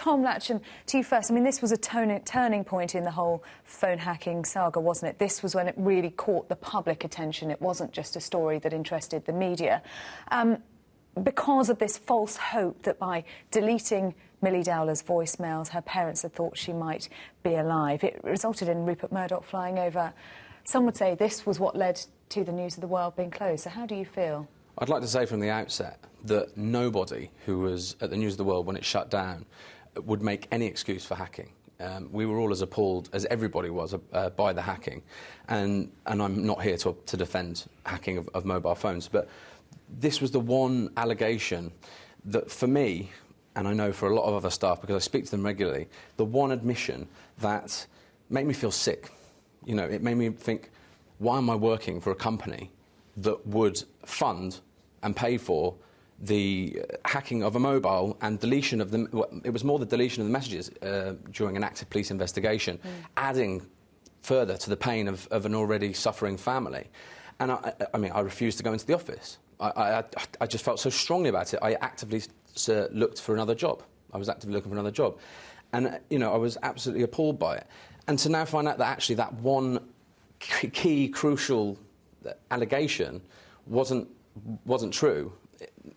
Tom Latchem, to you first. I mean, this was a turning point in the whole phone hacking saga, wasn't it? This was when it really caught the public attention. It wasn't just a story that interested the media. Because of this false hope that by deleting Millie Dowler's voicemails, her parents had thought she might be alive. It resulted in Rupert Murdoch flying over. Some would say this was what led to the News of the World being closed. So how do you feel? I'd like to say from the outset that nobody who was at the News of the World when it shut down would make any excuse for hacking. We were all as appalled as everybody was by the hacking. And I'm not here to defend hacking of mobile phones, but this was the one allegation that, for me, and I know for a lot of other staff, because I speak to them regularly, the one admission that made me feel sick. You know, it made me think, why am I working for a company that would fund and pay for the hacking of a mobile and deletion of them? Well, it was more the deletion of the messages during an active police investigation, adding further to the pain of an already suffering family. And I mean, I refused to go into the office. I just felt so strongly about it. I actively looked for another job. I was actively looking for another job. And, you know, I was absolutely appalled by it. And to now find out that actually that one key, crucial allegation wasn't true,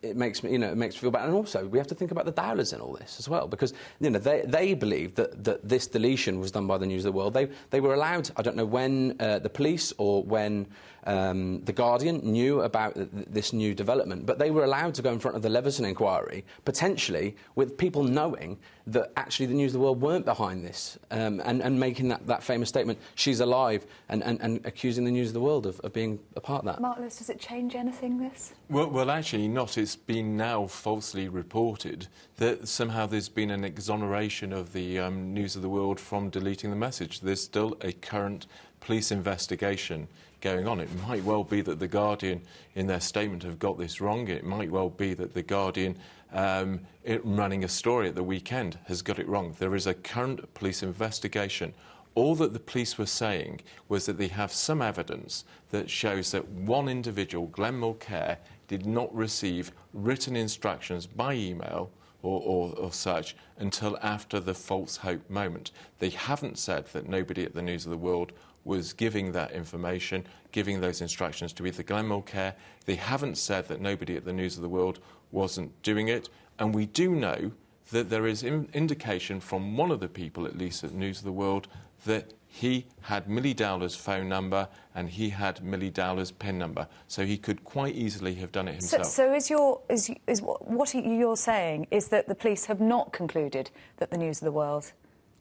it makes me, you know, it makes me feel bad. And also, we have to think about the Dowlers in all this as well, because, you know, they believed that this deletion was done by the News of the World. They were allowed, I don't know when the police or when the Guardian knew about this new development, but they were allowed to go in front of the Leveson inquiry, potentially with people knowing that actually the News of the World weren't behind this, and making that famous statement, she's alive, and accusing the News of the World of being a part of that. Mark Lewis, does it change anything, this? Well, actually not. It's been now falsely reported that somehow there's been an exoneration of the News of the World from deleting the message. There's still a current police investigation going on. It might well be that the Guardian, in their statement, have got this wrong. It might well be that the Guardian, running a story at the weekend, has got it wrong. There is a current police investigation. All that the police were saying was that they have some evidence that shows that one individual, Glenn Mulcair, did not receive written instructions by email or such until after the false hope moment. They haven't said that nobody at the News of the World was giving that information, giving those instructions to either Glenn Mulcair. They haven't said that nobody at the News of the World wasn't doing it. And we do know that there is indication from one of the people, at least at News of the World, that he had Millie Dowler's phone number and he had Millie Dowler's PIN number, so he could quite easily have done it himself. So what you're saying is that the police have not concluded that the News of the World...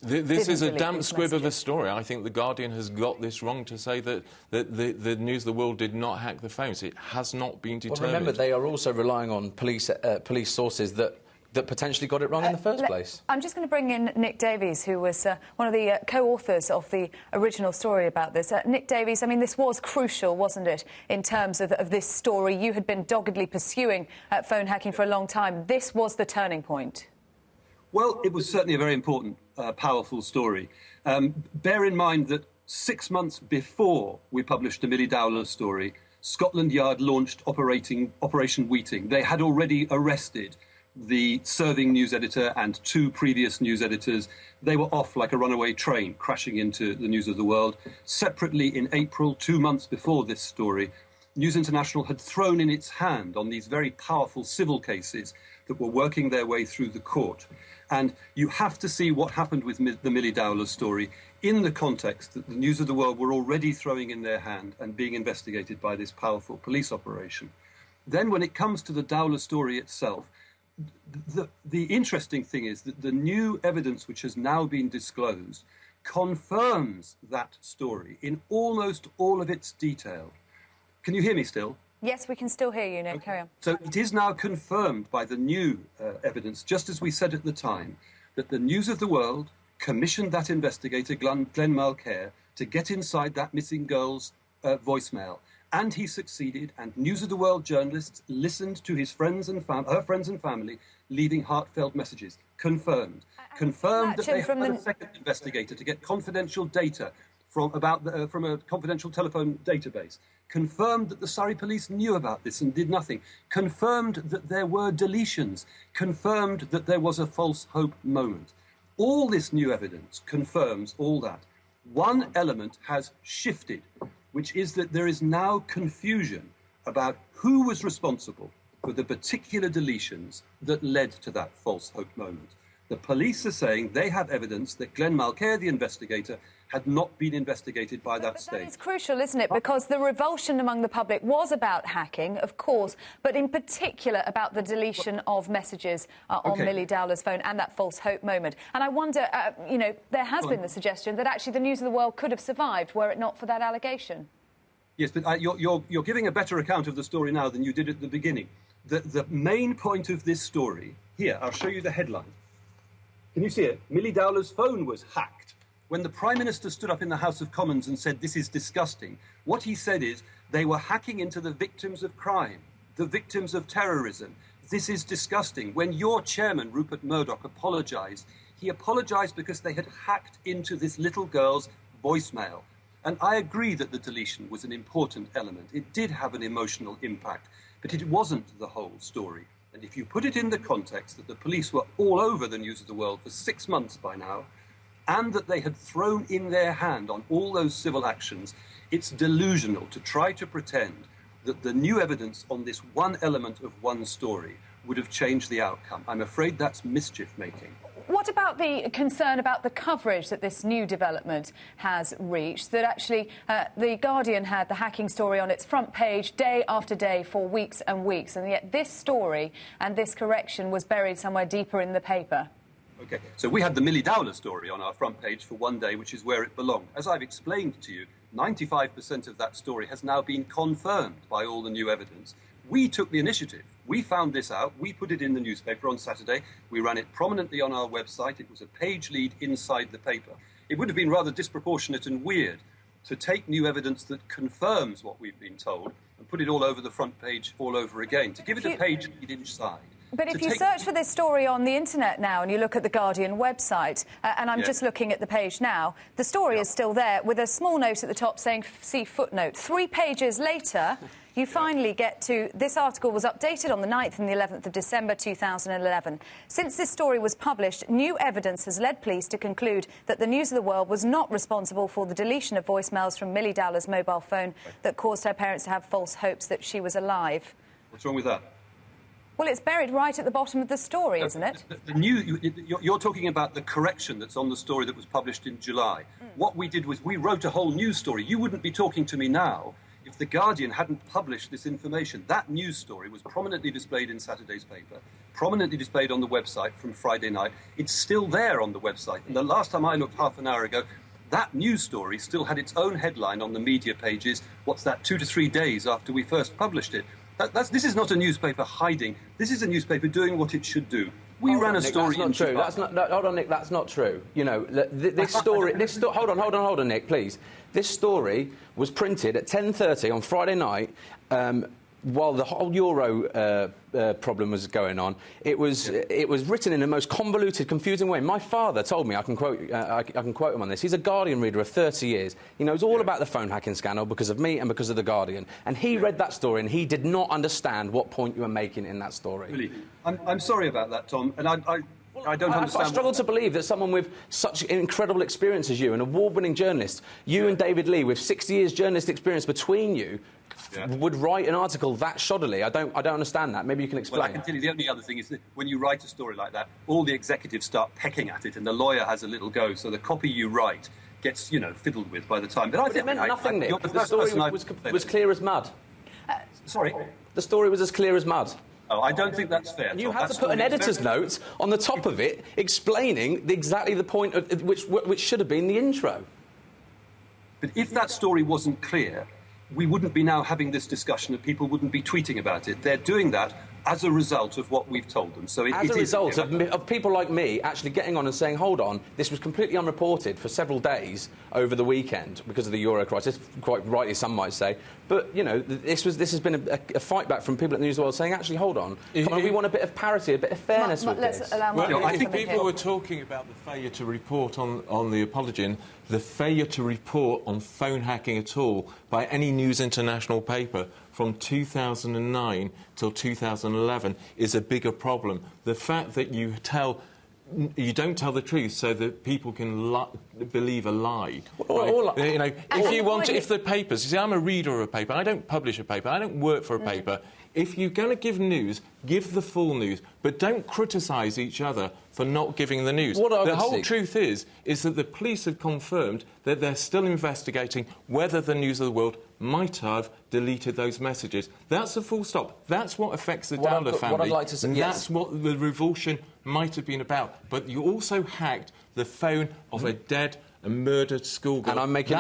This is a damp squib of a story. I think the Guardian has got this wrong to say that the News of the World did not hack the phones. It has not been determined. Well, remember, they are also relying on police sources that potentially got it wrong in the first place. I'm just going to bring in Nick Davies, who was one of the co-authors of the original story about this. Nick Davies, I mean, this was crucial, wasn't it, in terms of this story? You had been doggedly pursuing phone hacking for a long time. This was the turning point. Well, it was certainly a very important, powerful story. Bear in mind that 6 months before we published the Millie Dowler story, Scotland Yard launched Operation Wheating. They had already arrested the serving news editor and 2 previous news editors. They were off like a runaway train, crashing into the News of the World. Separately, in April, 2 months before this story, News International had thrown in its hand on these very powerful civil cases that were working their way through the court. And you have to see what happened with the Millie Dowler story in the context that the News of the World were already throwing in their hand and being investigated by this powerful police operation. Then when it comes to the Dowler story itself, the interesting thing is that the new evidence which has now been disclosed confirms that story in almost all of its detail. Can you hear me still? Yes, we can still hear you, Nick. Okay. Carry on. So it is now confirmed by the new evidence, just as we said at the time, that the News of the World commissioned that investigator, Glenn Mulcair, to get inside that missing girl's voicemail. And he succeeded, and News of the World journalists listened to his friends and her friends and family, leaving heartfelt messages. Confirmed. Confirmed that they had a second investigator to get confidential data from a confidential telephone database, confirmed that the Surrey police knew about this and did nothing, confirmed that there were deletions, confirmed that there was a false hope moment. All this new evidence confirms all that. One element has shifted, which is that there is now confusion about who was responsible for the particular deletions that led to that false hope moment. The police are saying they have evidence that Glenn Mulcair, the investigator, had not been investigated by that state. That is crucial, isn't it? Because the revulsion among the public was about hacking, of course, but in particular about the deletion of messages on Millie Dowler's phone and that false hope moment. And I wonder, you know, there has been the suggestion that actually the News of the World could have survived were it not for that allegation. Yes, but you're giving a better account of the story now than you did at the beginning. The main point of this story, here, I'll show you the headline. Can you see it? Millie Dowler's phone was hacked. When the Prime Minister stood up in the House of Commons and said, this is disgusting, what he said is they were hacking into the victims of crime, the victims of terrorism. This is disgusting. When your chairman, Rupert Murdoch, apologised, he apologised because they had hacked into this little girl's voicemail. And I agree that the deletion was an important element. It did have an emotional impact, but it wasn't the whole story. And if you put it in the context that the police were all over the News of the World for 6 months by now, and that they had thrown in their hand on all those civil actions, it's delusional to try to pretend that the new evidence on this one element of one story would have changed the outcome. I'm afraid that's mischief-making. What about the concern about the coverage that this new development has reached, that actually The Guardian had the hacking story on its front page day after day for weeks and weeks, and yet this story and this correction was buried somewhere deeper in the paper? OK, so we had the Millie Dowler story on our front page for one day, which is where it belonged. As I've explained to you, 95% of that story has now been confirmed by all the new evidence. We took the initiative. We found this out. We put it in the newspaper on Saturday. We ran it prominently on our website. It was a page lead inside the paper. It would have been rather disproportionate and weird to take new evidence that confirms what we've been told and put it all over the front page all over again, to give it a page lead inside. But if you search for this story on the internet now and you look at the Guardian website, and I'm just looking at the page now, the story is still there with a small note at the top saying, see footnote. 3 pages later, you finally get to, this article was updated on the 9th and the 11th of December 2011. Since this story was published, new evidence has led police to conclude that the News of the World was not responsible for the deletion of voicemails from Millie Dowler's mobile phone that caused her parents to have false hopes that she was alive. What's wrong with that? Well, it's buried right at the bottom of the story, isn't it? You're talking about the correction that's on the story that was published in July. What we did was we wrote a whole news story. You wouldn't be talking to me now if The Guardian hadn't published this information. That news story was prominently displayed in Saturday's paper, prominently displayed on the website from Friday night. It's still there on the website. And the last time I looked half an hour ago, that news story still had its own headline on the media pages, 2 to 3 days after we first published it. This is not a newspaper hiding. This is a newspaper doing what it should do. We ran a story. That's not true. Hold on, Nick. That's not true. You know, this story. Hold on, Nick, please. This story was printed at 10:30 on Friday night. While the whole Euro problem was going on, it was written in the most convoluted, confusing way. My father told me, I can quote him on this. He's a Guardian reader of 30 years. He knows all about the phone hacking scandal because of me and because of the Guardian. And he read that story and he did not understand what point you were making in that story. Really, I'm sorry about that, Tom. And I don't understand. I struggle to believe that someone with such incredible experience as you, an award-winning journalist, you and David Lee, with 60 years journalist experience between you, would write an article that shoddily. I don't understand that. Maybe you can explain. Well, I can tell you the only other thing is that when you write a story like that, all the executives start pecking at it and the lawyer has a little go, so the copy you write gets, fiddled with by the time. But I think it meant nothing, Nick. The story was clear as mud. Sorry? The story was as clear as mud. Oh, I don't think that's fair. And you had to put an editor's note on the top of it explaining exactly the point of which should have been the intro. But if that story wasn't clear, we wouldn't be now having this discussion and people wouldn't be tweeting about it. They're doing that as a result of what we've told them. So as a result of people like me actually getting on and saying, hold on, this was completely unreported for several days over the weekend because of the euro crisis, quite rightly some might say. But, you know, this has been a fight back from people at the News of the World saying, actually, hold on, come on, we want a bit of parity, a bit of fairness with this. Well, I think people were talking about the failure to report on the apology, the failure to report on phone hacking at all by any News International paper from 2009 till 2011 is a bigger problem. The fact that you don't tell the truth so that people can believe a lie. Right? You know, if the papers, you see, I'm a reader of a paper. I don't publish a paper. I don't work for a paper. If you're going to give news, give the full news, but don't criticise each other for not giving the news. The whole truth is that the police have confirmed that they're still investigating whether the News of the World might have deleted those messages. That's a full stop. That's what affects the Dowler family. What I'd like to say, that's what the revulsion might have been about. But you also hacked the phone of a dead and murdered schoolgirl. And I'm making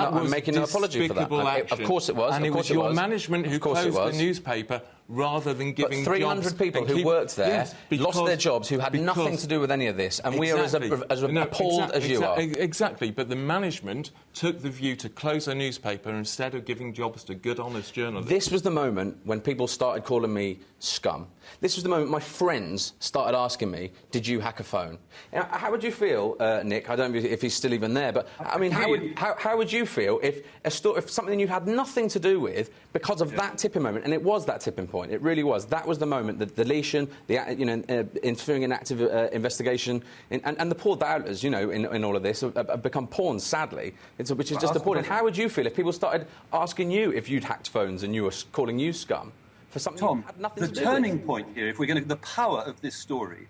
an apology for that. Of course it was. And it was your management who closed the newspaper rather than giving jobs. 300 people who worked there lost their jobs, who had nothing to do with any of this, and we are as appalled as you are. Exactly, but the management took the view to close a newspaper instead of giving jobs to good, honest journalists. This was the moment when people started calling me scum. This was the moment my friends started asking me, did you hack a phone? Now, how would you feel, Nick? I don't know if he's still even there, but, I mean, how would you feel if something you had nothing to do with, because of that tipping moment, and it was that tipping point, it really was. That was the moment, the deletion, interfering in active investigation, and the poor Dowlers, you know, in all of this, have become pawns, sadly, which is just appalling. How would you feel if people started asking you if you'd hacked phones and you were calling you scum for something Tom, you had nothing to do with? the turning point here, if we're going to... The power of this story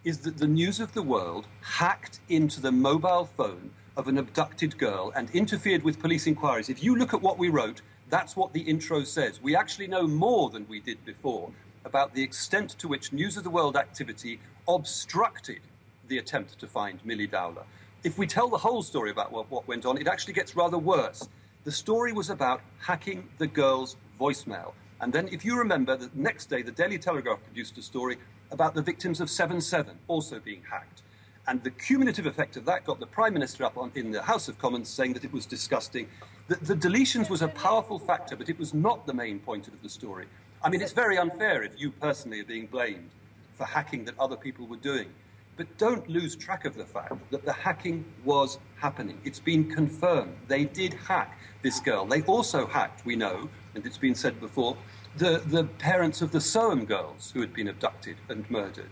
is that the News of the World hacked into the mobile phone of an abducted girl and interfered with police inquiries. If you look at what we wrote, that's what the intro says. We actually know more than we did before about the extent to which News of the World activity obstructed the attempt to find Millie Dowler. If we tell the whole story about what went on, it actually gets rather worse. The story was about hacking the girl's voicemail. And then, if you remember, the next day, the Daily Telegraph produced a story about the victims of 7/7 also being hacked. And the cumulative effect of that got the Prime Minister up in the House of Commons saying that it was disgusting. The deletions was a powerful factor, but it was not the main point of the story. I mean, it's very unfair if you personally are being blamed for hacking that other people were doing. But don't lose track of the fact that the hacking was happening. It's been confirmed. They did hack this girl. They also hacked, we know, and it's been said before, the parents of the Soham girls who had been abducted and murdered.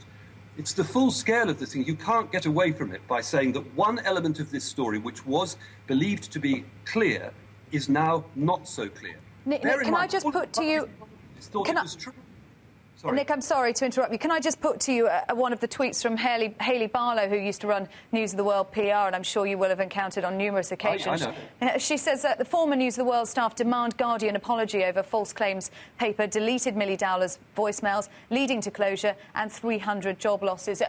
It's the full scale of the thing. You can't get away from it by saying that one element of this story, which was believed to be clear, is now not so clear. Nick, can I just put to you... It was true. Sorry. Nick, I'm sorry to interrupt you. Can I just put to you one of the tweets from Hayley Barlow, who used to run News of the World PR, and I'm sure you will have encountered on numerous occasions. I know. She says that the former News of the World staff demand Guardian apology over false claims paper deleted Millie Dowler's voicemails, leading to closure and 300 job losses.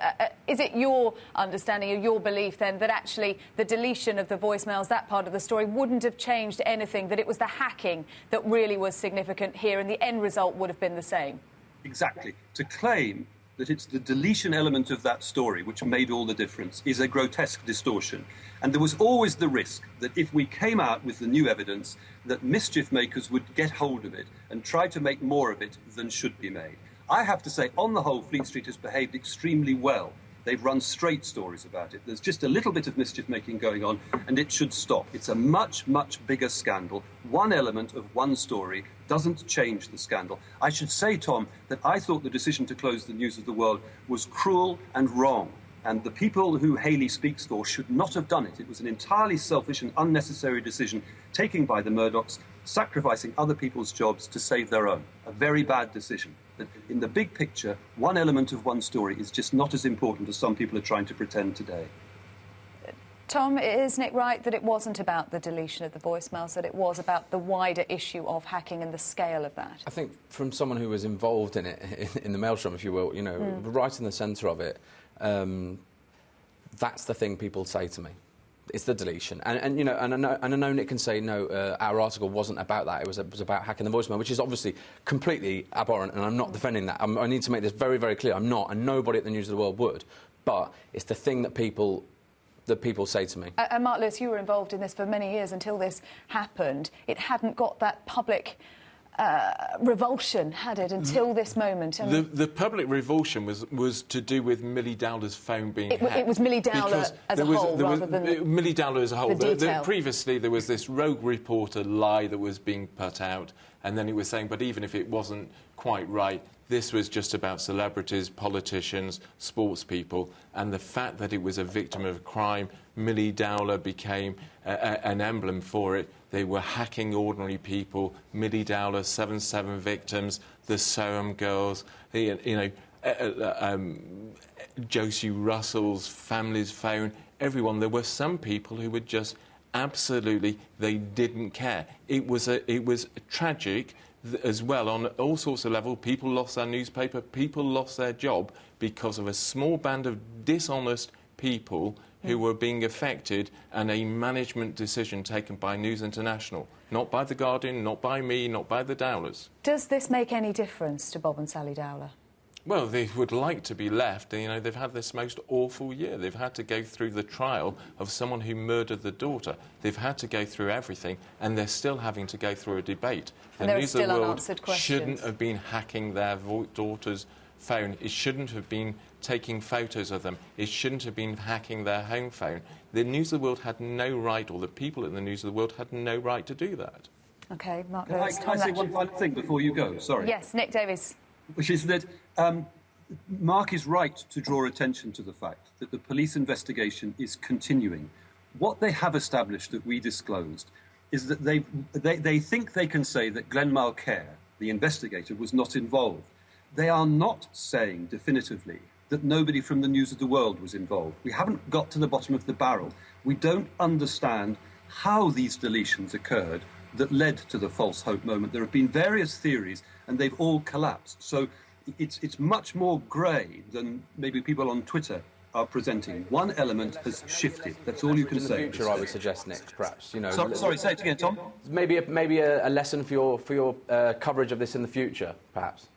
Is it your understanding or your belief, then, that actually the deletion of the voicemails, that part of the story, wouldn't have changed anything, that it was the hacking that really was significant here and the end result would have been the same? Exactly. To claim that it's the deletion element of that story which made all the difference is a grotesque distortion. And there was always the risk that if we came out with the new evidence, that mischief makers would get hold of it and try to make more of it than should be made. I have to say, on the whole, Fleet Street has behaved extremely well. They've run straight stories about it. There's just a little bit of mischief-making going on, and it should stop. It's a much, much bigger scandal. One element of one story doesn't change the scandal. I should say, Tom, that I thought the decision to close the News of the World was cruel and wrong, and the people who Hayley speaks for should not have done it. It was an entirely selfish and unnecessary decision taken by the Murdochs, sacrificing other people's jobs to save their own. A very bad decision. But in the big picture, one element of one story is just not as important as some people are trying to pretend today. Tom, is Nick right that it wasn't about the deletion of the voicemails, that it was about the wider issue of hacking and the scale of that? I think from someone who was involved in it, in the maelstrom, if you will, you know, right in the centre of it, that's the thing people say to me. It's the deletion, and you know, and I know Nick can say no. Our article wasn't about that. It was about hacking the voicemail, which is obviously completely abhorrent, and I'm not defending that. I need to make this very, very clear. I'm not, and nobody at the News of the World would. But it's the thing that people say to me. And Mark Lewis, you were involved in this for many years until this happened. It hadn't got that public revulsion, had it, until this moment? The public revulsion was to do with Millie Dowler's phone being hacked. It was Millie Dowler as a whole, rather than Millie Dowler as a whole. The detail. Previously, there was this rogue reporter lie that was being put out, and then it was saying, but even if it wasn't quite right, this was just about celebrities, politicians, sports people, and the fact that it was a victim of a crime, Millie Dowler became an emblem for it. They were hacking ordinary people. Millie Dowler, 7/7 victims, the Soham girls, Josie Russell's family's phone, everyone. There were some people who were just absolutely, they didn't care. It was tragic as well on all sorts of levels. People lost their newspaper, people lost their job because of a small band of dishonest people who were being affected, and a management decision taken by News International. Not by The Guardian, not by me, not by the Dowlers. Does this make any difference to Bob and Sally Dowler? Well, they would like to be left. You know, they've had this most awful year. They've had to go through the trial of someone who murdered the daughter. They've had to go through everything, and they're still having to go through a debate. And there are still unanswered questions. Shouldn't have been hacking their daughter's phone. It shouldn't have been taking photos of them. It shouldn't have been hacking their home phone. The News of the World had no right, or the people in the News of the World had no right to do that. OK, Mark Can Lewis. I say one final thing before you go? Sorry. Yes, Nick Davies. Which is that Mark is right to draw attention to the fact that the police investigation is continuing. What they have established that we disclosed is that they think they can say that Glenn Mulcair, the investigator, was not involved. They are not saying definitively that nobody from the News of the World was involved. We haven't got to the bottom of the barrel. We don't understand how these deletions occurred that led to the false hope moment. There have been various theories, and they've all collapsed. So it's much more grey than maybe people on Twitter are presenting. One element has shifted. That's all you can say. In the future, I would suggest, Nick, perhaps, you know... Sorry, say it again, Tom. Maybe a lesson for your coverage of this in the future, perhaps.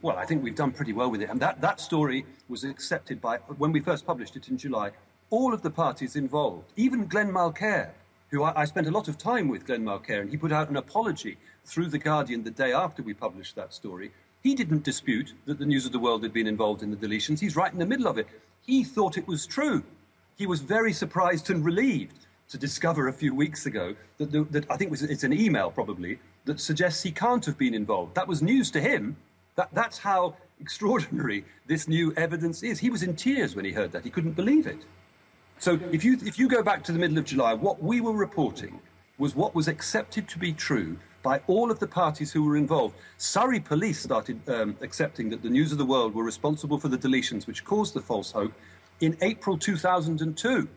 Well, I think we've done pretty well with it. And that story was accepted by, when we first published it in July, all of the parties involved, even Glenn Mulcair, who I spent a lot of time with Glenn Mulcair, and he put out an apology through The Guardian the day after we published that story. He didn't dispute that the News of the World had been involved in the deletions. He's right in the middle of it. He thought it was true. He was very surprised and relieved to discover a few weeks ago that I think it's an email, probably, that suggests he can't have been involved. That was news to him. That's how extraordinary this new evidence is. He was in tears when he heard that. He couldn't believe it. So if you go back to the middle of July, what we were reporting was what was accepted to be true by all of the parties who were involved. Surrey police started accepting that the News of the World were responsible for the deletions which caused the false hope in April 2002.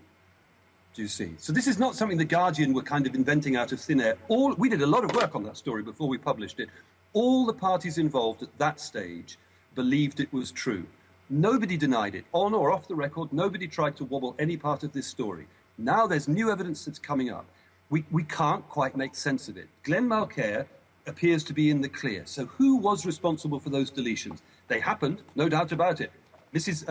Do you see? So this is not something the Guardian were kind of inventing out of thin air. We did a lot of work on that story before we published it. All the parties involved at that stage believed it was true. Nobody denied it. On or off the record, nobody tried to wobble any part of this story. Now there's new evidence that's coming up. We can't quite make sense of it. Glenn Mulcair appears to be in the clear. So who was responsible for those deletions? They happened, no doubt about it. Mrs.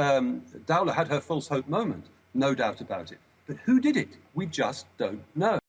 Dowler had her false hope moment, no doubt about it. But who did it? We just don't know.